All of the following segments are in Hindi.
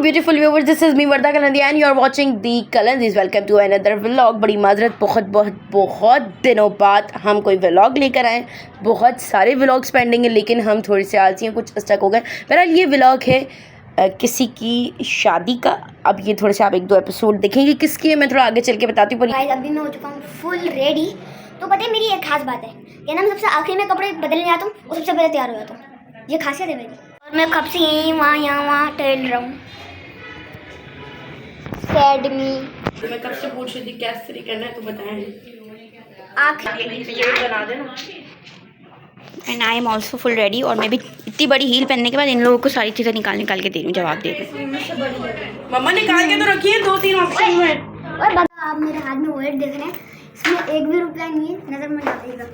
beautiful viewers, this is me Varda Kalandi and you are watching the Kalandis. Welcome to another vlog. बड़ी माजरत, बहुत दिनों बाद हम कोई व्लॉग लेकर आए। बहुत सारे व्लॉग्स पेंडिंग हैं लेकिन हम थोड़े से आलसी हैं, कुछ स्टक हो गए। बहरहाल ये व्लॉग है किसी की शादी का। अब ये थोड़े से आप 1-2 एपिसोड देखेंगे किसकी है, मैं थोड़ा आगे चल के बताती हूँ। गाइस अभी मैं हो चुका हूँ फुल रेडी। तो पता है मेरी एक खास बात है कि ना मैं सबसे आखिरी में कपड़े बदलने जाता हूँ और सबसे पहले तैयार हो जाता हूँ। ये खासियत है मेरी। और मैं कब से यहीं वहाँ टहल रहा हूँ। सैड मी। तो मैं कब से पूछ रही थी क्या स्त्री करना है तो बताएं। बना देना। And I am also full ready. और मैं भी इतनी बड़ी हील पहनने के बाद इन लोगों को सारी चीज़ें निकाल के दे रही हूँ, जवाब दे रही हूँ। मम्मा निकाल के तो रखी है 2-3 ऑप्शन में। और बाबा आप मेरे हाथ में वॉलेट देख रहे हैं, इसमें एक भी रुपया नहीं है, नजर में डालिएगा।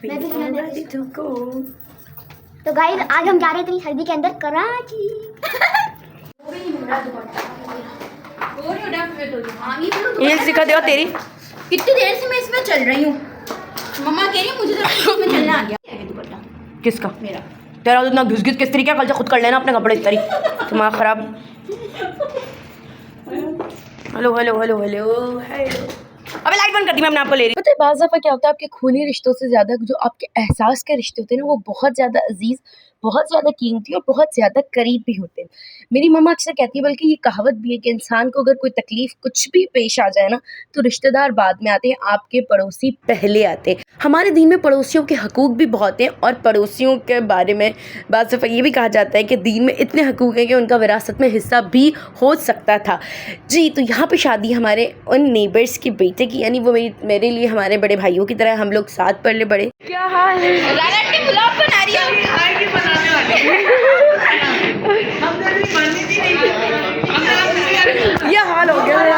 मैं भी तो गाइस आज हम जा रहे थे सर्दी के अंदर कराची। हील्स दिखा दे तेरी। कितनी देर से मैं इसमें चल रही हूँ। मम्मा कह रही है मुझे तो इसमें चलना आ गया। किसका? मेरा। तेरा इतना घुस घुस किस तरीके कल से खुद कर लेना अपने कपड़े इस तरी। दिमाग खराब। Hello hello hello hello hello. अबे लाइट बंद कर दी, मैं अपने आप को ले रही हूँ। पता है बाज़ दफ़ा क्या होता है, आपके खूनी रिश्तों से ज़्यादा जो आपके एहसास के रिश्ते होते हैं ना, वो बहुत ज़्यादा अजीज़, बहुत ज़्यादा कीमती और बहुत ज़्यादा करीब भी होते हैं। मेरी मम्मा अक्सर कहती है, बल्कि ये कहावत भी है कि इंसान को अगर कोई तकलीफ़ कुछ भी पेश आ जाए ना तो रिश्तेदार बाद में आते हैं, आपके पड़ोसी पहले आते हैं। हमारे दीन में पड़ोसियों के हकूक़ भी बहुत हैं और पड़ोसियों के बारे में बाज़ दफ़ा ये भी कहा जाता है कि दीन में इतने हकूक़ हैं कि उनका विरासत में हिस्सा भी हो सकता था। जी, तो यहाँ पे शादी हमारे उन नेबर्स की बेटे की, यानी वो मेरे लिए हमारे बड़े भाइयों की तरह, हम लोग साथ पढ़ ले बड़े। क्या हाल है? ब्लॉग बना रही हूँ। ये हाल हो गया है।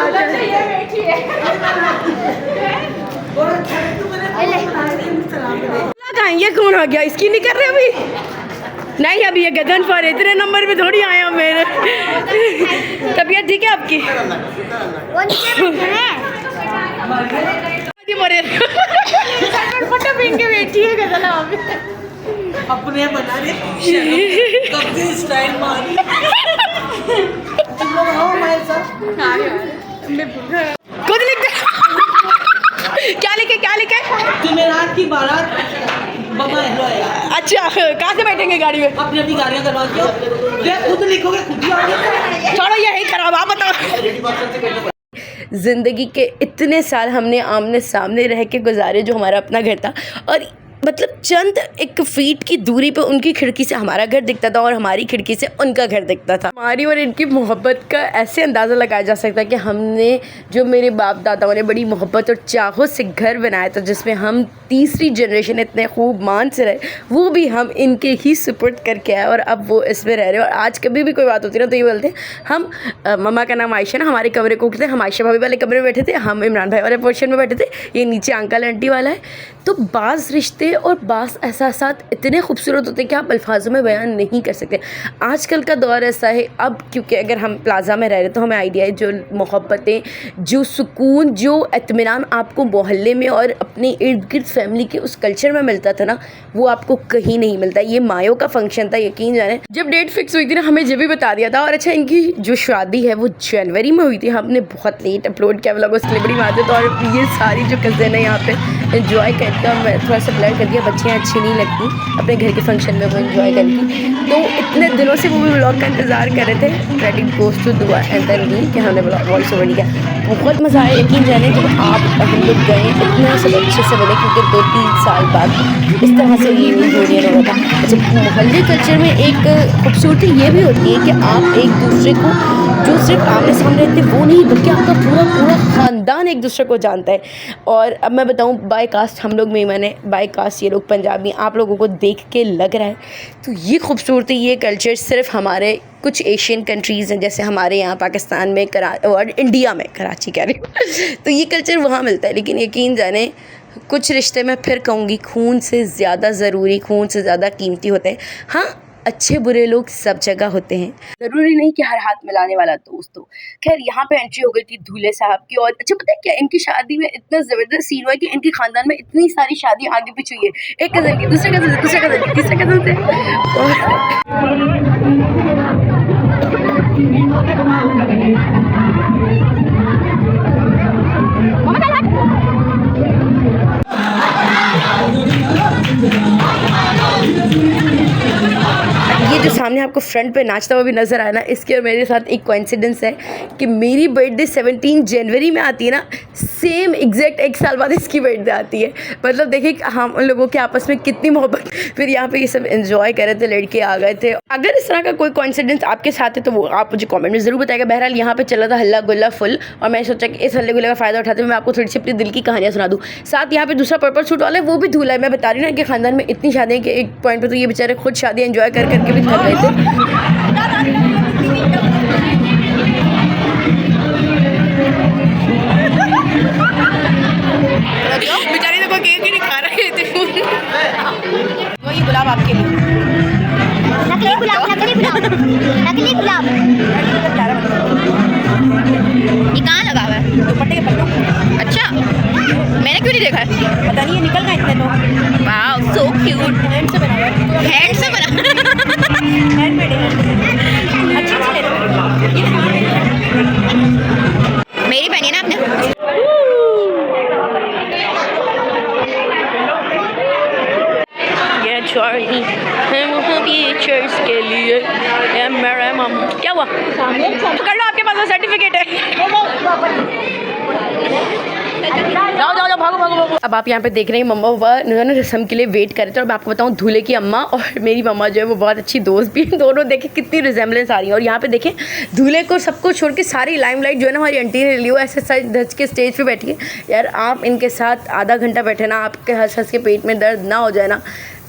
ये कौन आ गया? इसकी नहीं कर रहे अभी? नहीं, अभी ये गगन पर इतने नंबर में थोड़ी आया मेरे। तबीयत ठीक है आपकी? फोटो पहन के बैठी है गजल अपने बना रहे कब स्टाइल मारी। तुम लोग आओ हमारे साथ। खुद लिख दे। क्या लिखे? जुमेरात की बारात बाबा हेलो है। अच्छा, कहाँ से बैठेंगे गाड़ी में? अपनी गाड़ियाँ करवा के खुद लिखोगे, खुद ही आओगे। छोड़ो यही खराब, आप बताओ। ज़िंदगी के इतने साल हमने आमने सामने रह के गुजारे, जो हमारा अपना घर था, और मतलब चंद एक फीट की दूरी पे उनकी खिड़की से हमारा घर दिखता था और हमारी खिड़की से उनका घर दिखता था। हमारी और इनकी मोहब्बत का ऐसे अंदाज़ा लगाया जा सकता है कि हमने, जो मेरे बाप दादाओं ने बड़ी मोहब्बत और चाहों से घर बनाया था, जिसमें हम तीसरी जनरेशन इतने खूब मान से रहे, वो भी हम इनके ही सुपुर्द करके आए और अब वो इसमें रह रहे हैं। और आज कभी भी कोई बात होती है ना तो ये बोलते हैं, हम मम्मा का नाम आयशा ना, हमारे कमरे को उठते, हम आयशा भाभी वाले कमरे में बैठे थे, हम इमरान भाई वाले पोर्शन में बैठे थे, ये नीचे अंकल आंटी वाला है। तो बाज़ रिश्ते और बाज़ एहसासात इतने खूबसूरत होते हैं कि आप अल्फाजों में बयान नहीं कर सकते। आजकल का दौर ऐसा है अब, क्योंकि अगर हम प्लाज़ा में रह रहे तो हमें आइडिया है, जो मोहब्बतें, जो सुकून, जो इत्मीनान आपको मोहल्ले में और अपने इर्द गिर्द फैमिली के उस कल्चर में मिलता था ना, वो आपको कहीं नहीं मिलता। ये मायों का फंक्शन था, यकीन जाने। जब डेट फिक्स हुई थी ना, हमें ये भी बता दिया था। और अच्छा, इनकी जो शादी है वो जनवरी में हुई थी। हमने बहुत लेट अपलोड किया व्लॉग, उसके लिए बड़ी माजरत। और ये सारी जो कज़न है यहाँ पे एंजॉय करता, मैं थोड़ा सा ब्लर कर दिया, बच्चियाँ अच्छी नहीं लगती, अपने घर के फंक्शन में वो एंजॉय करती। तो इतने दिनों से वो भी व्लॉग का इंतज़ार कर रहे थे। क्रेडिट गोज़ टू दुआ एंड देन दी कि हमने वॉइस ओवर किया। बहुत मज़ा आया, यकीन जाने। जब हम लोग गए इतना सब अच्छे से बने, क्योंकि 2-3 साल बाद इस तरह से ये रियूनियन हो रहा था। अच्छा, मोहल्ले कल्चर में एक खूबसूरती ये भी होती है कि आप एक दूसरे को, जो सिर्फ आमने सामने रहते वो नहीं, बल्कि आपका पूरा ख़ानदान एक दूसरे को जानता है। और अब मैं बताऊँ, बाय कास्ट हम लोग मेहमान हैं, बाय कास्ट ये लोग पंजाबी, आप लोगों को देख के लग रहा है। तो ये खूबसूरती, ये कल्चर सिर्फ हमारे कुछ एशियन कंट्रीज़ हैं, जैसे हमारे यहाँ पाकिस्तान में और इंडिया में, कराची कह रही हूँ, तो ये कल्चर वहाँ मिलता है। लेकिन यकीन जाने, कुछ रिश्ते मैं फिर कहूँगी खून से ज़्यादा ज़रूरी, खून से ज़्यादा कीमती होते हैं। हाँ, अच्छे बुरे लोग सब जगह होते हैं, ज़रूरी नहीं कि हर हाथ मिलाने वाला दोस्त हो। खैर यहाँ पे एंट्री हो गई थी दूल्हे साहब की। और अच्छा पता है क्या, इनकी शादी में इतना ज़बरदस्त सीन हुआ है कि इनके ख़ानदान में इतनी सारी शादियाँ आगे पीछे हुई है, एक कज़न की, दूसरे कज़न से, दूसरे कज़न की, तीसरे कज़न ये जो सामने आपको फ्रंट पे नाचता हुआ भी नज़र आया ना, इसके और मेरे साथ एक कोइंसिडेंस है कि मेरी बर्थडे 17 जनवरी में आती है ना, सेम एग्जैक्ट 1 साल बाद इसकी बर्थडे आती है। मतलब देखिए हम उन लोगों के आपस में कितनी मोहब्बत। फिर यहाँ पे ये सब एंजॉय कर रहे थे, लड़के आ गए थे। अगर इस तरह का कोई कोइंसिडेंस आपके साथ है तो वो आप मुझे कॉमेंट में ज़रूर बताएगा। बहरहाल यहाँ पे चला था हल्ला गुल्ला फुल, और मैंने सोचा कि इस हल्ले गुल्ले का फ़ायदा उठाते हुए मैं आपको थोड़ी सी अपनी दिल की कहानियाँ सुना दूँ। साथ यहाँ पे दूसरा पर्पल सूट वाला है, वो भी दूल्हा है। मैं बता रही हूँ ना कि ख़ानदान में इतनी शादियाँ कि एक पॉइंट पर तो ये बेचारे खुद शादी एंजॉय कर करके भी थक गए थे। बेचारी तो कोई केक ही नहीं खा रहे थे। वही गुलाब आपके लिए, नकली गुलाब, नकली गुलाब, नकली गुलाब। ये कहाँ लगा हुआ है? दुपट्टे के पल्लों। अच्छा, मैंने क्यों नहीं देखा है? पता नहीं, ये निकल गए इतने तो। वाह, सो क्यूट। हैंड से बना हुआ है। हैंड से बना। हैंडमेड है। अच्छी ले लो। मेरी पहनी है ना आपने? ये चोरी हम पिक्चर्स के लिए, ये मेरा मामा। क्या हुआ? कर लो, आपके पास वो सर्टिफिकेट है। जाओ जाओ जाओ, भागो भागो भागो। अब आप यहाँ पे देख रहे हैं मम्मा पापा उन्होंने रस्म के लिए वेट कर रहे थे। और मैं आपको बताऊँ, दूल्हे की अम्मा और मेरी मम्मा जो है वो बहुत अच्छी दोस्त भी हैं। दोनों देखें कितनी रिजेम्बलेंस आ रही है। और यहाँ पे देखें दूल्हे को सबको छोड़ के सारी लाइमलाइट जो है ना हमारी आंटी ने ली हो, ऐसे सच धज के स्टेज पे बैठी है। यार आप इनके साथ आधा घंटा बैठे ना, आपके हंस हंस के पेट में दर्द ना हो जाए ना,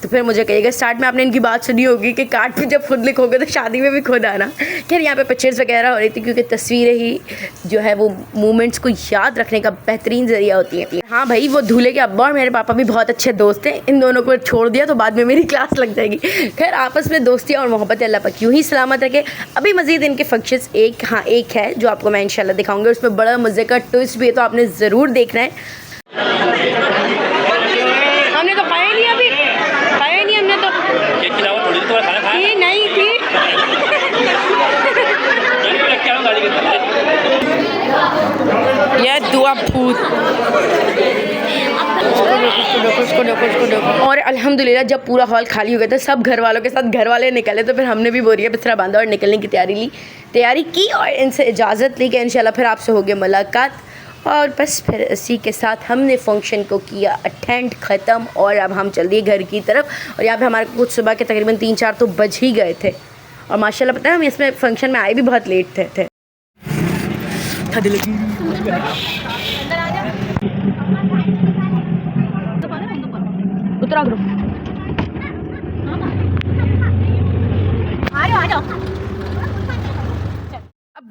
तो फिर मुझे कहिएगा। स्टार्ट में आपने इनकी बात सुनी होगी कि कार्ड पे जब खुद लिखोगे तो शादी में भी खुद आना। खैर यहाँ पे पिक्चर्स वगैरह हो रही थी, क्योंकि तस्वीरें ही जो है वो मोमेंट्स को याद रखने का बेहतरीन ज़रिया होती है। हाँ भाई, वो दूल्हे के अब्बा और मेरे पापा भी बहुत अच्छे दोस्त हैं। इन दोनों को छोड़ दिया तो बाद में मेरी क्लास लग जाएगी। खैर आपस में दोस्ती और मोहब्बत अल्लाह पाक यूँ ही सलामत रखे। अभी मज़ीद इनके फंक्शंस एक है जो आपको मैं इंशाल्लाह दिखाऊँगी। उसमें बड़ा मज़े का ट्विस्ट भी है, तो आपने ज़रूर देखना है। हमने तो खाया नहीं, अभी खाया नहीं हमने तो। केक की दावत थोड़ी तो खाना खाया ये नहीं थी। ये दुआ फूट। और अल्हम्दुलिल्लाह जब पूरा हॉल खाली हो गया था, सब घर वालों के साथ घर वाले निकले, तो फिर हमने भी बोरिया बिस्तरा बांधा और निकलने की तैयारी की और इनसे इजाज़त ली कि इंशाल्लाह फिर आपसे होगी मुलाकात। और बस फिर इसी के साथ हमने फ़ंक्शन को किया अटेंड ख़त्म। और अब हम चल दिए घर की तरफ। और यहाँ पे हमारे कुछ सुबह के तकरीबन 3-4 तो बज ही गए थे। और माशाल्लाह पता है हम इसमें फ़ंक्शन में आए भी बहुत लेट थे। उतरा करो। आ जाओ।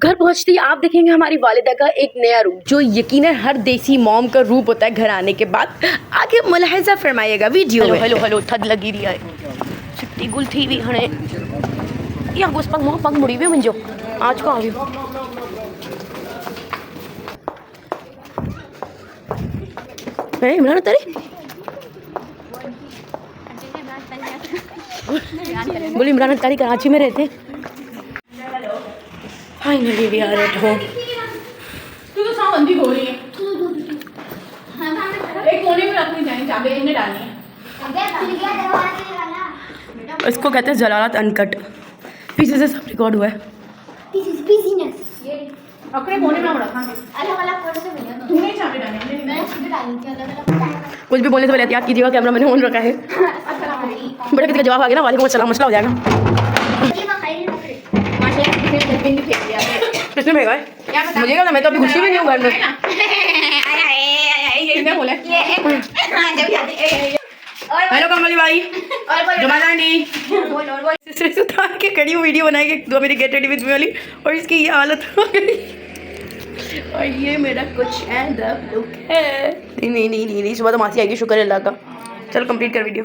घर पहुंचते ही आप देखेंगे हमारी वालिदा का एक नया रूप, जो यकीनन हर देसी मॉम का रूप होता है घर आने के बाद। आगे मुलाहिजा फरमाइएगा वीडियो में। हेलो थद लगी रही है चिट्टी गुल थी भी हणे या गुस पग मोह पग मुड़ी भी मुंजो आज को आ गयो। है इमरान तेरे बोली इमरान तारी कराची में रहते। Finally we are at home. तू तो सामान बंदी हो रही है। एक कोने में रखनी चाहिए, चाबी इन्हें डालनी है। इसको कहते हैं जलालत अनकट। पीछे से सब रिकॉर्ड हुआ है। अपने कोने में हम रखेंगे। तूने चाबी डाली, कुछ भी बोलने से पहले एहतियात कीजिएगा, कैमरा मैंने ऑन रखा है। बड़ा किसी का जवाब आ गया ना, वालेकुम अस्सलाम, मसला हो जाएगा। किसने भेजा है? मुझे क्या, मैं तो अभी गुस्से में नहीं हूँ घर में। हेलो कमली भाई, जुमानी सिर्फ उतार के खड़ी हूँ, वीडियो बनाएगी दो मेरी गेट रेडी विद मी वाली, और इसकी ये हालत हो गई। और ये मेरा कुछ एंड अप लुक है। नहीं, सुबह तो मासी आएगी, शुक्र है अल्लाह का। चलो कंप्लीट कर वीडियो।